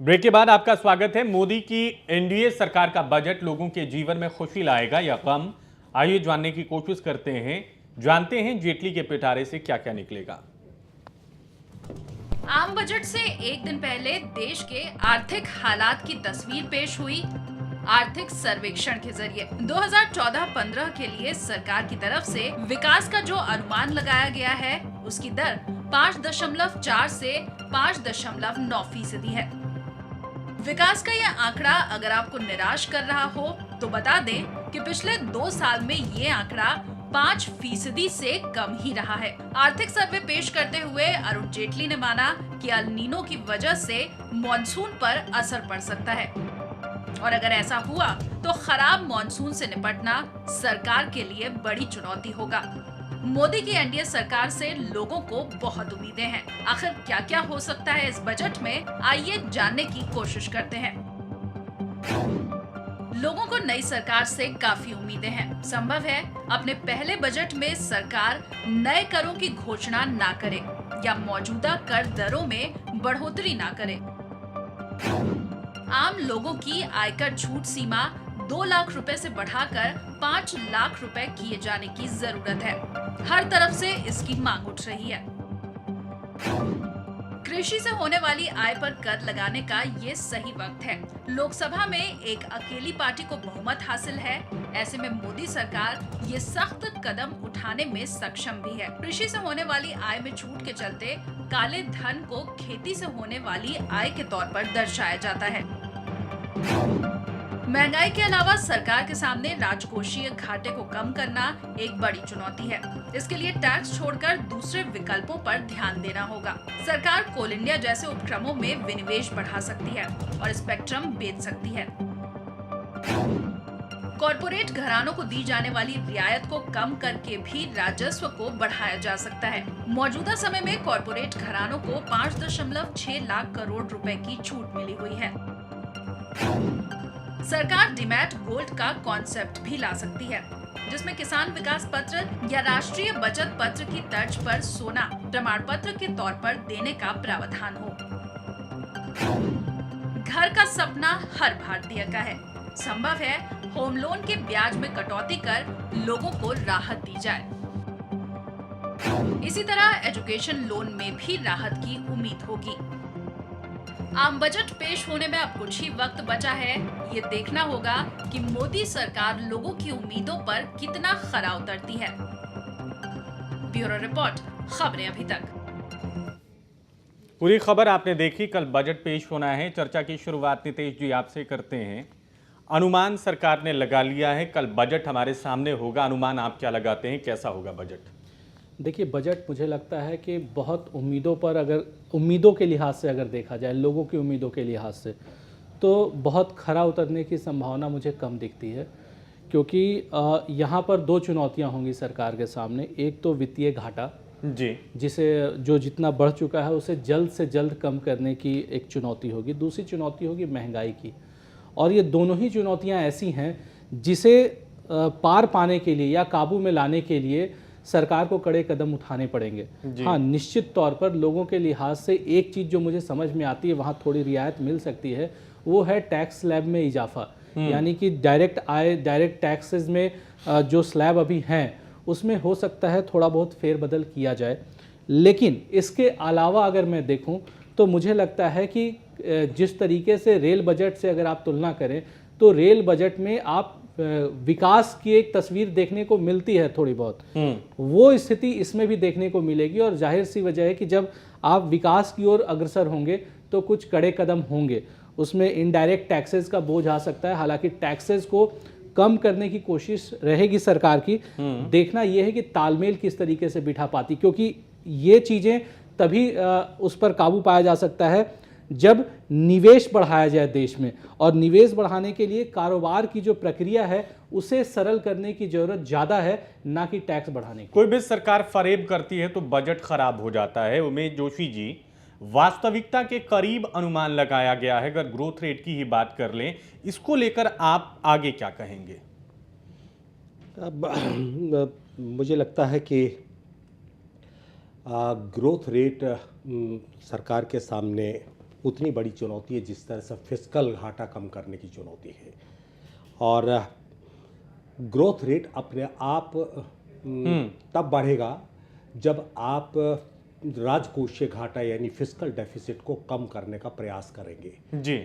Break के बाद आपका स्वागत है। मोदी की एनडीए सरकार का बजट लोगों के जीवन में खुशी लाएगा या गम? आइए जानने की कोशिश करते हैं। जानते हैं जेटली के पिटारे से क्या क्या निकलेगा। आम बजट से एक दिन पहले देश के आर्थिक हालात की तस्वीर पेश हुई। आर्थिक सर्वेक्षण के जरिए 2014-15 के लिए सरकार की तरफ से विकास का जो अनुमान लगाया गया है उसकी दर 5.4 से 5.9% है। विकास का यह आंकड़ा अगर आपको निराश कर रहा हो तो बता दें कि पिछले 2 साल में ये आंकड़ा 5% से कम ही रहा है। आर्थिक सर्वे पेश करते हुए अरुण जेटली ने माना कि अल नीनो की वजह से मॉनसून पर असर पड़ सकता है और अगर ऐसा हुआ तो खराब मॉनसून से निपटना सरकार के लिए बड़ी चुनौती होगा। मोदी की एनडीए सरकार से लोगों को बहुत उम्मीदें हैं। आखिर क्या क्या हो सकता है इस बजट में, आइए जानने की कोशिश करते हैं। लोगों को नई सरकार से काफी उम्मीदें हैं। संभव है अपने पहले बजट में सरकार नए करों की घोषणा ना करे या मौजूदा कर दरों में बढ़ोतरी ना करे। आम लोगों की आयकर छूट सीमा 2 लाख रुपए से बढ़ाकर 5 लाख रुपए किए जाने की जरूरत है। हर तरफ से इसकी मांग उठ रही है। कृषि से होने वाली आय पर कर लगाने का ये सही वक्त है। लोकसभा में एक अकेली पार्टी को बहुमत हासिल है। ऐसे में मोदी सरकार ये सख्त कदम उठाने में सक्षम भी है। कृषि से होने वाली आय में छूट के चलते काले धन को खेती से होने वाली आय के तौर पर दर्शाया जाता है। महंगाई के अलावा सरकार के सामने राजकोषीय घाटे को कम करना एक बड़ी चुनौती है। इसके लिए टैक्स छोड़कर दूसरे विकल्पों पर ध्यान देना होगा। सरकार कोल इंडिया जैसे उपक्रमों में विनिवेश बढ़ा सकती है और स्पेक्ट्रम बेच सकती है। कॉरपोरेट घरानों को दी जाने वाली रियायत को कम करके भी राजस्व को बढ़ाया जा सकता है। मौजूदा समय में कॉरपोरेट घरानों को 5.6 लाख करोड़ रुपए की छूट मिली हुई है। सरकार डीमैट गोल्ड का कॉन्सेप्ट भी ला सकती है, जिसमें किसान विकास पत्र या राष्ट्रीय बचत पत्र की तर्ज पर सोना प्रमाण पत्र के तौर पर देने का प्रावधान हो। घर का सपना हर भारतीय का है। संभव है होम लोन के ब्याज में कटौती कर लोगों को राहत दी जाए। इसी तरह एजुकेशन लोन में भी राहत की उम्मीद होगी। आम बजट पेश होने में अब कुछ ही वक्त बचा है। ये देखना होगा कि मोदी सरकार लोगों की उम्मीदों पर कितना खरा उतरती है। ब्यूरो रिपोर्ट, खबरें अभी तक। पूरी खबर आपने देखी। कल बजट पेश होना है। चर्चा की शुरुआत नितेश जी आपसे करते हैं। अनुमान सरकार ने लगा लिया है, कल बजट हमारे सामने होगा। अनुमान आप क्या लगाते हैं, कैसा होगा बजट? देखिए, बजट मुझे लगता है कि बहुत उम्मीदों पर, अगर उम्मीदों के लिहाज से अगर देखा जाए, लोगों की उम्मीदों के लिहाज से, तो बहुत खरा उतरने की संभावना मुझे कम दिखती है। क्योंकि यहाँ पर 2 चुनौतियाँ होंगी सरकार के सामने। एक तो वित्तीय घाटा जी, जिसे जो जितना बढ़ चुका है उसे जल्द से जल्द कम करने की एक चुनौती होगी। दूसरी चुनौती होगी महंगाई की। और ये दोनों ही चुनौतियाँ ऐसी हैं जिसे पार पाने के लिए या काबू में लाने के लिए सरकार को कड़े कदम उठाने पड़ेंगे। हाँ, निश्चित तौर पर लोगों के लिहाज से एक चीज़ जो मुझे समझ में आती है, वहाँ थोड़ी रियायत मिल सकती है, वो है टैक्स स्लैब में इजाफा। यानी कि डायरेक्ट आय, डायरेक्ट टैक्सेस में जो स्लैब अभी हैं उसमें हो सकता है थोड़ा बहुत फेरबदल किया जाए। लेकिन इसके अलावा अगर मैं देखूँ तो मुझे लगता है कि जिस तरीके से रेल बजट से अगर आप तुलना करें तो रेल बजट में आप विकास की एक तस्वीर देखने को मिलती है थोड़ी बहुत। वो स्थिति इसमें भी देखने को मिलेगी और जाहिर सी वजह है कि जब आप विकास की ओर अग्रसर होंगे तो कुछ कड़े कदम होंगे। उसमें इनडायरेक्ट टैक्सेस का बोझ आ सकता है। हालांकि टैक्सेस को कम करने की कोशिश रहेगी सरकार की। देखना यह है कि तालमेल किस तरीके से बिठा पाती, क्योंकि ये चीज़ें तभी उस पर काबू पाया जा सकता है जब निवेश बढ़ाया जाए देश में। और निवेश बढ़ाने के लिए कारोबार की जो प्रक्रिया है उसे सरल करने की जरूरत ज़्यादा है, ना कि टैक्स बढ़ाने की। कोई भी सरकार फरेब करती है तो बजट खराब हो जाता है। उमेश जोशी जी, वास्तविकता के करीब अनुमान लगाया गया है। अगर ग्रोथ रेट की ही बात कर लें, इसको लेकर आप आगे क्या कहेंगे? अब मुझे लगता है कि ग्रोथ रेट सरकार के सामने उतनी बड़ी चुनौती है जिस तरह से फिस्कल घाटा कम करने की चुनौती है। और ग्रोथ रेट अपने आप तब बढ़ेगा जब आप राजकोषीय घाटा यानी फिस्कल डेफिसिट को कम करने का प्रयास करेंगे। जी।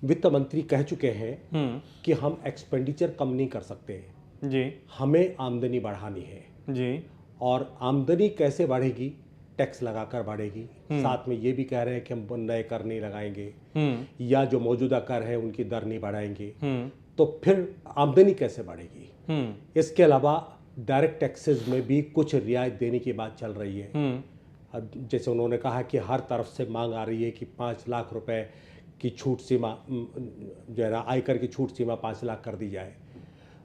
वित्त मंत्री कह चुके हैं कि हम एक्सपेंडिचर कम नहीं कर सकते, जी। हमें आमदनी बढ़ानी है। जी। और आमदनी कैसे बढ़ेगी? टैक्स लगाकर बढ़ेगी। साथ में ये भी कह रहे हैं कि हम नए कर नहीं लगाएंगे या जो मौजूदा कर है उनकी दर नहीं बढ़ाएंगे। तो फिर आमदनी कैसे बढ़ेगी? इसके अलावा डायरेक्ट टैक्सेस में भी कुछ रियायत देने की बात चल रही है। अब जैसे उन्होंने कहा कि हर तरफ से मांग आ रही है कि 5 लाख रुपए की छूट सीमा जो है ना, आयकर की छूट सीमा 5 लाख कर दी जाए।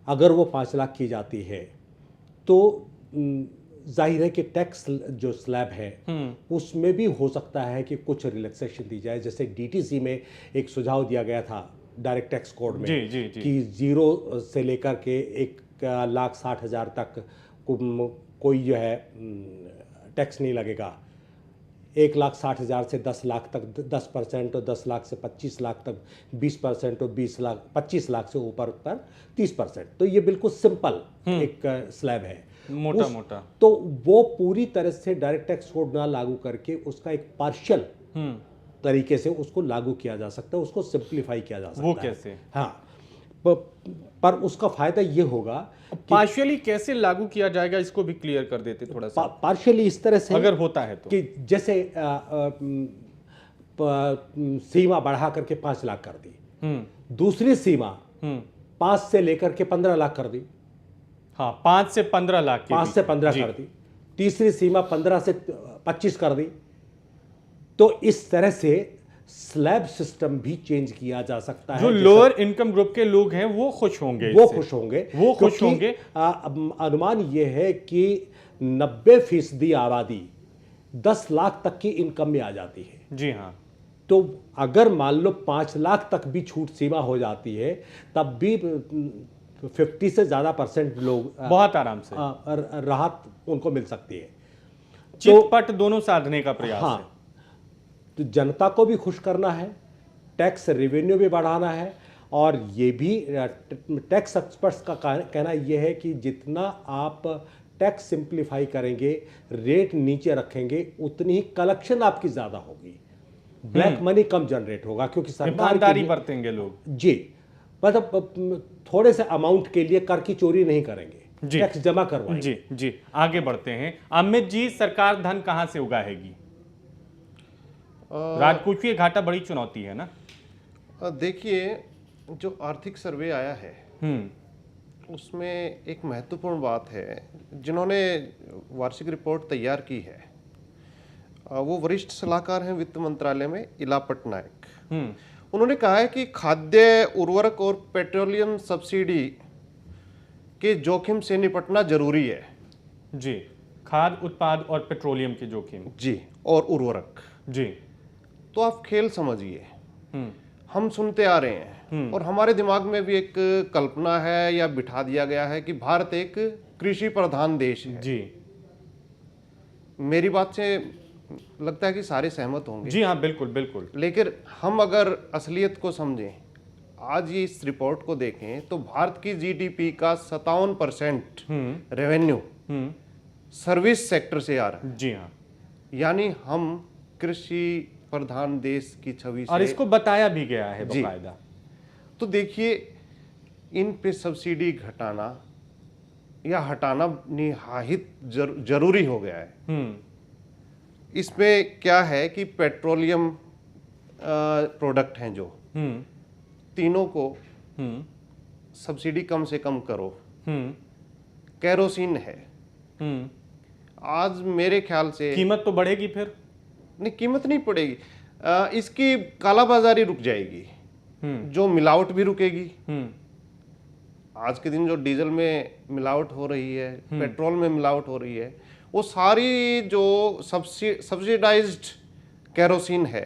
अगर वो 5 लाख की जाती है तो जाहिर है कि टैक्स जो स्लैब है उसमें भी हो सकता है कि कुछ रिलैक्सेशन दी जाए। जैसे डीटीसी में एक सुझाव दिया गया था डायरेक्ट टैक्स कोड में जी, जी, जी। कि 0 से लेकर के 1,60,000 तक कोई जो है टैक्स नहीं लगेगा। 1,60,000 से 10 लाख तक 10% और 10 लाख से 25 लाख तक 20% और 25 लाख से ऊपर पर 30%। तो ये बिल्कुल सिंपल एक स्लैब है, मोटा मोटा। तो वो पूरी तरह से डायरेक्ट टैक्स कोड ना लागू करके उसका एक पार्शियल तरीके से उसको लागू किया जा सकता है, उसको सिंप्लीफाई किया जा सकता है। वो कैसे? हाँ, पर उसका फायदा ये होगा पार्शियली कैसे लागू किया जाएगा, इसको भी क्लियर कर देते थोड़ा सा। पार्शियली इस तरह से अगर होता है तो कि जैसे सीमा बढ़ा करके 5 लाख कर दी, दूसरी सीमा 5 से लेकर के 15 लाख कर दी। हाँ, 5 से 15 लाख के 5 से 15 जी। कर दी। तीसरी सीमा 15 से 25 कर दी। तो इस तरह से स्लैब सिस्टम भी चेंज किया जा सकता है। जो लोअर इनकम ग्रुप के लोग हैं वो खुश होंगे, वो इससे। खुश होंगे, वो खुश क्योंकि, होंगे। अनुमान ये है कि 90% आबादी 10 लाख तक की इनकम में आ जाती है। जी हाँ। तो अगर मान लो 5 लाख तक भी छूट सीमा हो जाती है तब भी 50 से ज़्यादा % लोग बहुत आराम से राहत उनको मिल सकती है। चिटपट दोनों साधने का प्रयास है। हाँ, तो जनता को भी खुश करना है, टैक्स रेवेन्यू भी बढ़ाना है। और ये भी टैक्स एक्सपर्ट्स का कहना यह है कि जितना आप टैक्स सिंप्लीफाई करेंगे, रेट नीचे रखेंगे, उतनी ही कलेक्शन आपकी ज़्यादा होगी, ब्लैक मनी कम जनरेट होगा, क्योंकि सरकार ईमानदारी बरतेंगे लोग। जी, मतलब थोड़े से अमाउंट के लिए कर की चोरी नहीं करेंगे, टैक्स जमा करवाएंगे। जी जी, आगे बढ़ते हैं। अमित जी, सरकार धन कहां से उगाहेगी? राजकोषीय घाटा बड़ी चुनौती है ना। देखिए, जो आर्थिक सर्वे आया है उसमें एक महत्वपूर्ण बात है, जिन्होंने वार्षिक रिपोर्ट तैयार की है वो वरिष्ठ सलाहकार हैं वित्त मंत्रालय में, इला पटनायक। उन्होंने कहा है कि खाद्य उर्वरक और पेट्रोलियम सब्सिडी के जोखिम से निपटना जरूरी है। जी, खाद्य उत्पाद और पेट्रोलियम के जोखिम। जी, और उर्वरक। जी। तो आप खेल समझिए, हम सुनते आ रहे हैं और हमारे दिमाग में भी एक कल्पना है या बिठा दिया गया है कि भारत एक कृषि प्रधान देश है। जी, मेरी बात से लगता है कि सारे सहमत होंगे। जी हाँ, बिल्कुल बिल्कुल। लेकिन हम अगर असलियत को समझें, आज ये इस रिपोर्ट को देखें तो भारत की जीडीपी का 57% रेवेन्यू सर्विस सेक्टर से आ रहा है। जी हाँ, यानी हम कृषि प्रधान देश की छवि से, और इसको बताया भी गया है जी। बकायदा। तो देखिए, इन पे सब्सिडी घटाना या हटाना निहायत जरूरी हो गया है। इसमें क्या है कि पेट्रोलियम प्रोडक्ट हैं जो तीनों को सब्सिडी कम से कम करो। केरोसिन है, आज मेरे ख्याल से कीमत तो बढ़ेगी फिर? नहीं, कीमत नहीं पड़ेगी, इसकी कालाबाजारी रुक जाएगी, जो मिलावट भी रुकेगी। आज के दिन जो डीजल में मिलावट हो रही है, पेट्रोल में मिलावट हो रही है, वो सारी जो सब्सिडाइज्ड केरोसिन है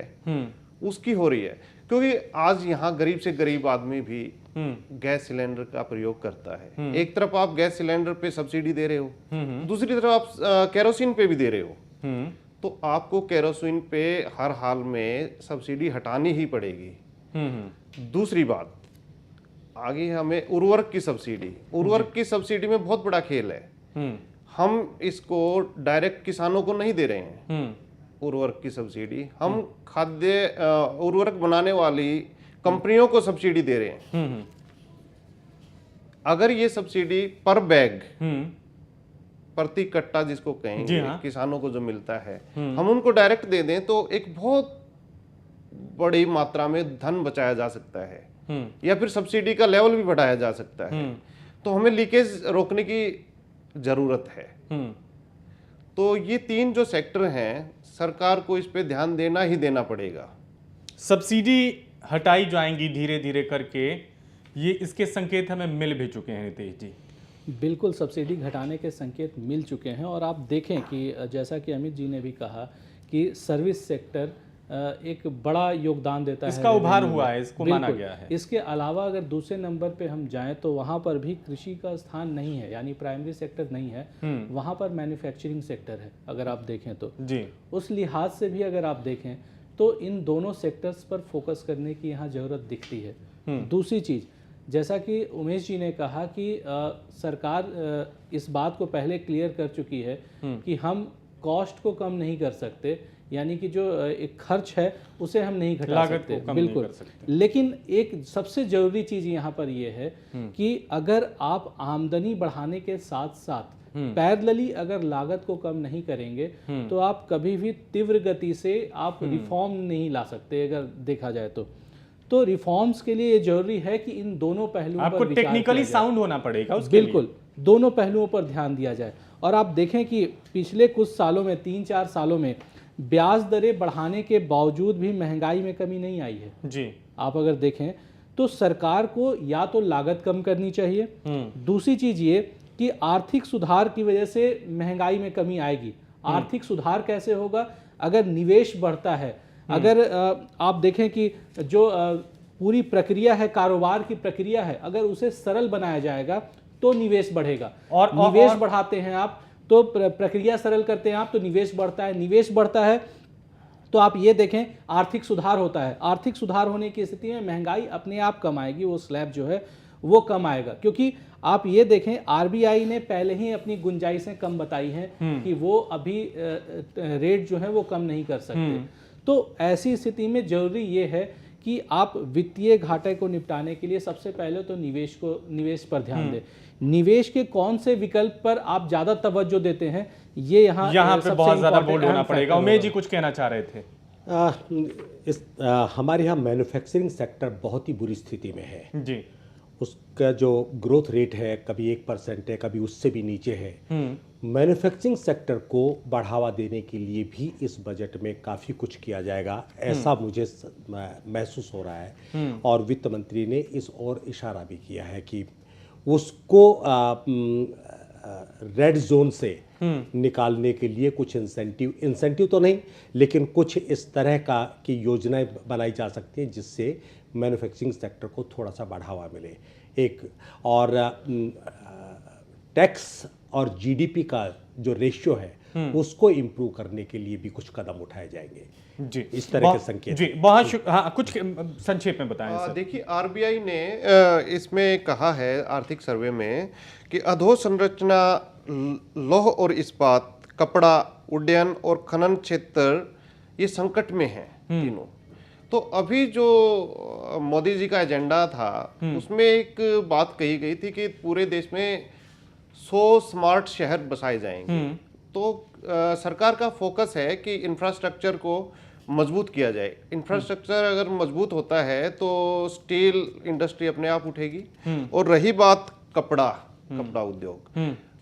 उसकी हो रही है। क्योंकि आज यहाँ गरीब से गरीब आदमी भी गैस सिलेंडर का प्रयोग करता है। एक तरफ आप गैस सिलेंडर पे सब्सिडी दे रहे हो, दूसरी तरफ आप केरोसिन पे भी दे रहे हो। तो आपको केरोसिन पे हर हाल में सब्सिडी हटानी ही पड़ेगी। दूसरी बात, आगे हमें उर्वरक की सब्सिडी में बहुत बड़ा खेल है। हम इसको डायरेक्ट किसानों को नहीं दे रहे हैं, उर्वरक की सब्सिडी हम खाद्य उर्वरक बनाने वाली कंपनियों को सब्सिडी दे रहे हैं। अगर ये सब्सिडी पर बैग, प्रति कट्टा जिसको कहेंगे, किसानों को जो मिलता है, हम उनको डायरेक्ट दे दें तो एक बहुत बड़ी मात्रा में धन बचाया जा सकता है, या फिर सब्सिडी का लेवल भी बढ़ाया जा सकता है। तो हमें लीकेज रोकने की जरूरत है। तो ये 3 जो सेक्टर हैं, सरकार को इस पे ध्यान देना ही देना पड़ेगा। सब्सिडी हटाई जाएंगी धीरे धीरे करके, ये इसके संकेत हमें मिल भी चुके हैं नितेश जी। बिल्कुल, सब्सिडी घटाने के संकेत मिल चुके हैं। और आप देखें कि जैसा कि अमित जी ने भी कहा कि सर्विस सेक्टर एक बड़ा योगदान देता है, इसका उभार हुआ है, इसको माना गया है। इसके अलावा अगर दूसरे नंबर पे हम जाएं तो वहाँ पर भी कृषि का स्थान नहीं है, यानी प्राइमरी सेक्टर नहीं है, वहाँ पर मैन्युफैक्चरिंग सेक्टर है अगर आप देखें तो जी। उस लिहाज से भी अगर आप देखें तो इन दोनों सेक्टर्स पर फोकस करने की यहाँ ज़रूरत दिखती है। दूसरी चीज़, जैसा कि उमेश जी ने कहा कि सरकार इस बात को पहले क्लियर कर चुकी है कि हम कॉस्ट को कम नहीं कर सकते, यानी कि जो एक खर्च है उसे हम नहीं घटा सकते, बिल्कुल। लेकिन एक सबसे ज़रूरी चीज़ यहाँ पर यह है कि अगर आप आमदनी बढ़ाने के साथ साथ पैरेलली अगर लागत को कम नहीं करेंगे तो आप कभी भी तीव्र गति से आप रिफॉर्म नहीं ला सकते। अगर देखा जाए तो रिफॉर्म्स के लिए ये जरूरी है कि इन दोनों पहलुओं पर आपको टेक्निकली साउंड होना पड़ेगा उसके बिल्कुल लिए। दोनों पहलुओं पर ध्यान दिया जाए। और आप देखें कि पिछले कुछ सालों में, 3-4 सालों में ब्याज दरें बढ़ाने के बावजूद भी महंगाई में कमी नहीं आई है जी। आप अगर देखें तो सरकार को या तो लागत कम करनी चाहिए, दूसरी चीज ये कि आर्थिक सुधार की वजह से महंगाई में कमी आएगी। आर्थिक सुधार कैसे होगा? अगर निवेश बढ़ता है, अगर आप देखें कि जो पूरी प्रक्रिया है, कारोबार की प्रक्रिया है, अगर उसे सरल बनाया जाएगा तो निवेश बढ़ेगा। और निवेश बढ़ाते हैं आप तो प्रक्रिया सरल करते हैं आप तो निवेश बढ़ता है, निवेश बढ़ता है तो आप ये देखें आर्थिक सुधार होता है। आर्थिक सुधार होने की स्थिति में महंगाई अपने आप कम आएगी, वो स्लैब जो है वो कम आएगा। क्योंकि आप ये देखें आरबीआई ने पहले ही अपनी गुंजाइशें कम बताई हैं कि वो अभी रेट जो है वो कम नहीं कर सकते। तो ऐसी स्थिति में जरूरी ये है कि आप वित्तीय घाटे को निपटाने के लिए सबसे पहले तो निवेश पर ध्यान दें। निवेश के कौन से विकल्प पर आप ज्यादा तवज्जो देते हैं, ये यहाँ पे बहुत ज्यादा बोल्ड होना पड़ेगा। उमेश जी कुछ कहना चाह रहे थे। हमारे यहाँ मैन्युफैक्चरिंग सेक्टर बहुत ही बुरी स्थिति में है जी। उसका जो ग्रोथ रेट है कभी 1% है, कभी उससे भी नीचे है। मैन्युफैक्चरिंग सेक्टर को बढ़ावा देने के लिए भी इस बजट में काफ़ी कुछ किया जाएगा, ऐसा मुझे महसूस हो रहा है। और वित्त मंत्री ने इस ओर इशारा भी किया है कि उसको रेड जोन से निकालने के लिए कुछ इंसेंटिव तो नहीं, लेकिन कुछ इस तरह की योजनाएं बनाई जा सकती हैं जिससे मैन्युफैक्चरिंग सेक्टर को थोड़ा सा बढ़ावा मिले। एक और टैक्स और जीडीपी का जो रेशियो है उसको इम्प्रूव करने के लिए भी कुछ कदम उठाए जाएंगे जी। इस तरह के संकेत जी बहुत कुछ संक्षेप में बताएं। देखिए आरबीआई ने इसमें कहा है आर्थिक सर्वे में कि अधोसंरचना, लौह और इस्पात, कपड़ा, उड्डयन और खनन क्षेत्र ये संकट में हैं तीनों। तो अभी जो मोदी जी का एजेंडा था उसमें एक बात कही गई थी कि पूरे देश में 100 स्मार्ट शहर बसाए जाएंगे। तो सरकार का फोकस है कि इंफ्रास्ट्रक्चर को मजबूत किया जाए। इंफ्रास्ट्रक्चर अगर मजबूत होता है तो स्टील इंडस्ट्री अपने आप उठेगी। और रही बात कपड़ा उद्योग,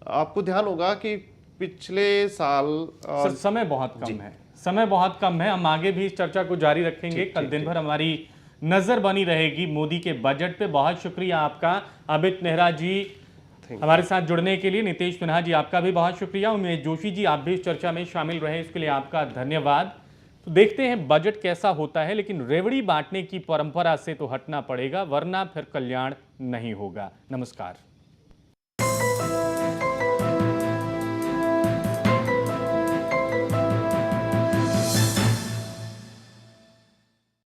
आपको ध्यान होगा कि पिछले साल समय बहुत कम है। हम आगे भी इस चर्चा को जारी रखेंगे। कल दिन भर हमारी नजर बनी रहेगी मोदी के बजट पे। बहुत शुक्रिया आपका अमित नेहरा जी हमारे साथ जुड़ने के लिए। नितेश सिन्हा जी आपका भी बहुत शुक्रिया। उमेश जोशी जी आप भी इस चर्चा में शामिल रहे, इसके लिए आपका धन्यवाद। तो देखते हैं बजट कैसा होता है, लेकिन रेवड़ी बांटने की परंपरा से तो हटना पड़ेगा, वरना फिर कल्याण नहीं होगा। नमस्कार।